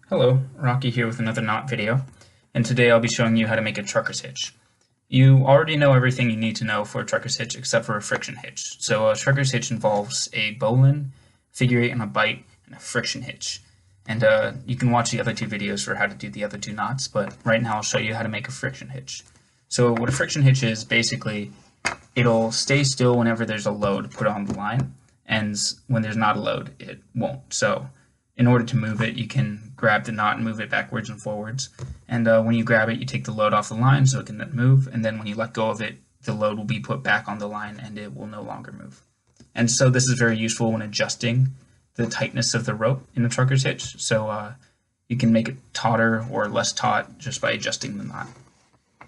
Hello, Rocky here with another knot video, and today I'll be showing you how to make a trucker's hitch. You already know everything you need to know for a trucker's hitch except for a friction hitch. So a trucker's hitch involves a bowline, figure eight on a bite, and a friction hitch. And you can watch the other two videos for how to do the other two knots, but right now I'll show you how to make a friction hitch. So what a friction hitch is, basically, it'll stay still whenever there's a load put on the line, and when there's not a load, it won't. So in order to move it, you can grab the knot and move it backwards and forwards. And when you grab it, you take the load off the line so it can then move. And then when you let go of it, the load will be put back on the line and it will no longer move. And so this is very useful when adjusting the tightness of the rope in a trucker's hitch. So you can make it tauter or less taut just by adjusting the knot.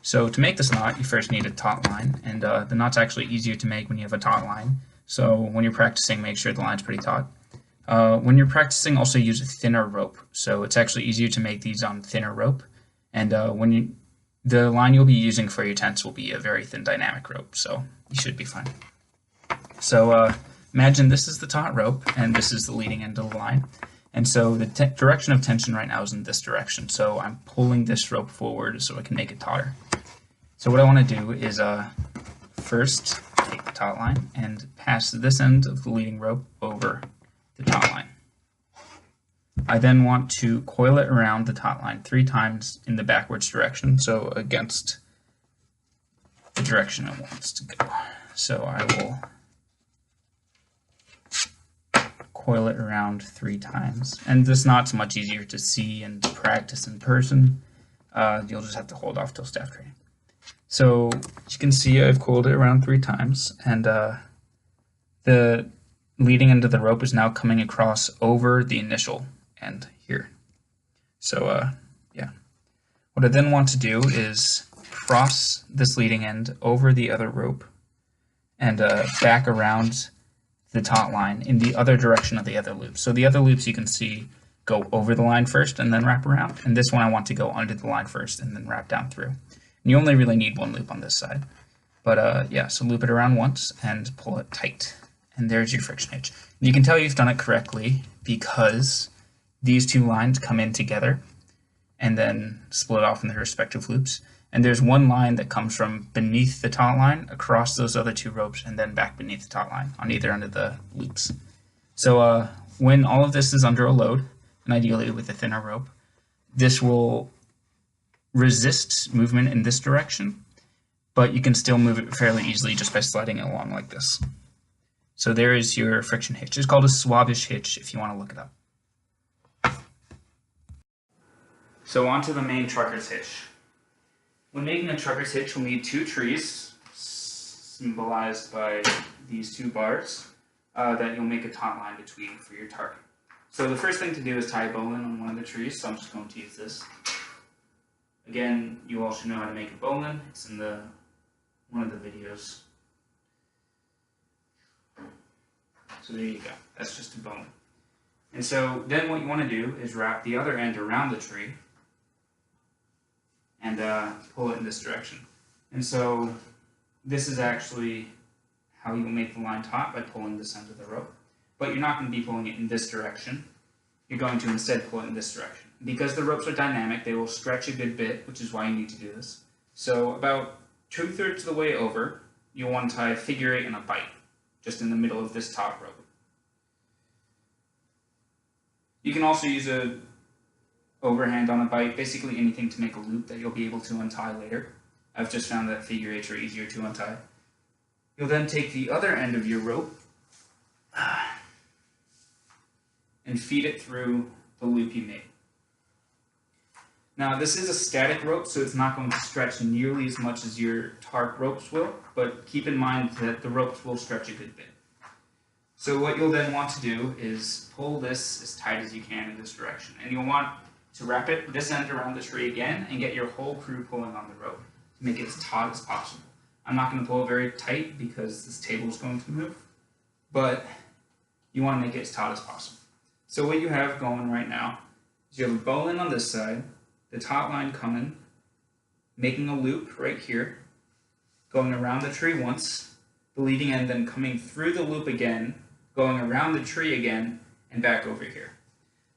So to make this knot, you first need a taut line. And the knot's actually easier to make when you have a taut line. So when you're practicing, make sure the line's pretty taut. When you're practicing, also use a thinner rope. So it's actually easier to make these on thinner rope. And the line you'll be using for your tents will be a very thin dynamic rope, so you should be fine. So imagine this is the taut rope, and this is the leading end of the line. And so the direction of tension right now is in this direction. So I'm pulling this rope forward so I can make it tauter. So what I want to do is first take the taut line and pass this end of the leading rope over the taut line. I then want to coil it around the taut line 3 times in the backwards direction, so against the direction it wants to go. So I will coil it around 3 times. And this knot's much easier to see and to practice in person. You'll just have to hold off till staff training. So you can see I've coiled it around 3 times, and the leading end of the rope is now coming across over the initial end here. So yeah, what I then want to do is cross this leading end over the other rope and back around the taut line in the other direction of the other loops. So the other loops you can see go over the line first and then wrap around, and this one I want to go under the line first and then wrap down through. And you only really need 1 loop on this side. But yeah, so loop it around once and pull it tight. And there's your friction hitch. You can tell you've done it correctly because these 2 lines come in together and then split off in their respective loops. And there's 1 line that comes from beneath the taut line across those other 2 ropes and then back beneath the taut line on either end of the loops. So when all of this is under a load, and ideally with a thinner rope, this will resist movement in this direction, but you can still move it fairly easily just by sliding it along like this. So there is your friction hitch. It's called a Swabish hitch if you want to look it up. So on to the main trucker's hitch. When making a trucker's hitch, we'll need 2 trees, symbolized by these 2 bars, that you'll make a taut line between for your target. So the first thing to do is tie a bowline on one of the trees, so I'm just going to use this. Again, you all should know how to make a bowline. It's in one of the videos. So there you go, that's just a bowline. And so then what you want to do is wrap the other end around the tree and pull it in this direction. And so this is actually how you'll make the line taut, by pulling this end of the rope. But you're not going to be pulling it in this direction. You're going to instead pull it in this direction. Because the ropes are dynamic, they will stretch a good bit, which is why you need to do this. So about 2/3 of the way over, you'll want to tie a figure 8 and a bite, just in the middle of this taut rope. You can also use a overhand on a bite, basically anything to make a loop that you'll be able to untie later. I've just found that figure 8s are easier to untie. You'll then take the other end of your rope and feed it through the loop you made. Now this is a static rope, so it's not going to stretch nearly as much as your tarp ropes will, but keep in mind that the ropes will stretch a good bit. So what you'll then want to do is pull this as tight as you can in this direction. And you'll want to wrap it this end around the tree again and get your whole crew pulling on the rope to make it as taut as possible. I'm not going to pull it very tight because this table is going to move, but you want to make it as taut as possible. So what you have going right now is you have a bowline on this side, the taut line coming, making a loop right here, going around the tree once, the leading end then coming through the loop again, going around the tree again, and back over here.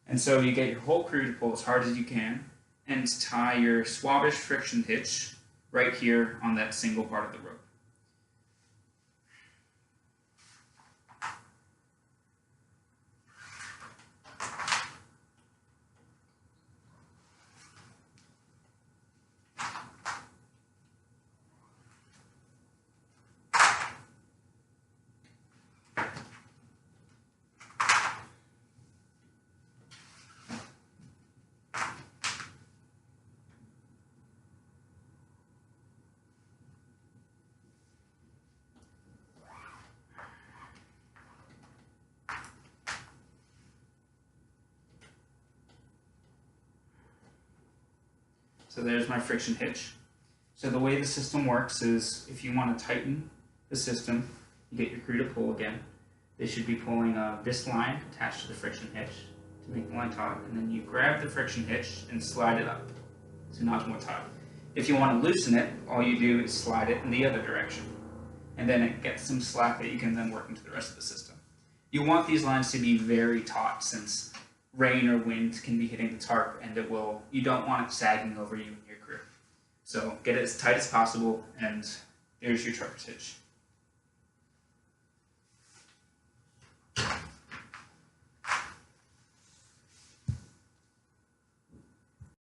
And so you get your whole crew to pull as hard as you can and tie your Swabish friction hitch right here on that single part of the rope. So there's my friction hitch. So the way the system works is if you want to tighten the system, you get your crew to pull again. They should be pulling this line attached to the friction hitch to make the line taut, and then you grab the friction hitch and slide it up to notch more taut. If you want to loosen it, all you do is slide it in the other direction, and then it gets some slack that you can then work into the rest of the system. You want these lines to be very taut, since rain or wind can be hitting the tarp, and you don't want it sagging over you and your crew. So get it as tight as possible, and there's your trucker's hitch.